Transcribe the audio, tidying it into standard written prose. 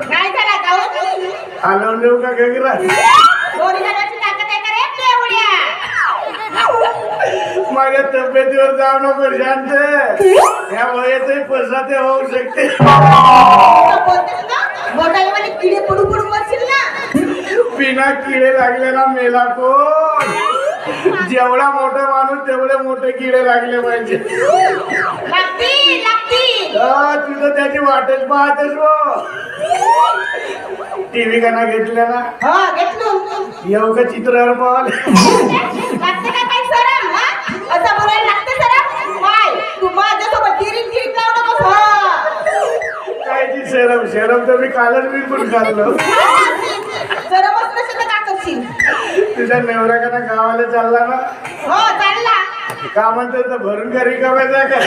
काय झाला गाऊन हलवून देऊ का गगरा? दोरी हलवायची ताकद आहे का रे पेवड्या? माझ्या तब्येतीवर जाऊ नको शांत. या वयातही पसाते होऊ शकते. बोलतेस ना मोठाले किडे पडू पडू मरशील ना. बिना किडे लागले ना मेला कोण. जेवढा मोठा माणूस तेवढे मोठे किडे लागले पाहिजे. लागतील लागतील. तुझं त्याची वाटच पाहतेस हो. टीव्ही का ना घेतल्या ना? हा घेतलो. येऊ का चित्रावर पाहाल? लागते का काही सरम हा? असं बोलायला लागते सरम? काय तू माझ्यासोबत गिरीन गिरीन लावू नकोस. हा कायची शरम शरम तर मी कालच मी पण खाल्लो. सरमच नसेल तर का करशील? तुझ्या नवऱ्या का ना गावाला चालला ना? हो चालला. का म्हणतो तर भरून घरी कमायचा का?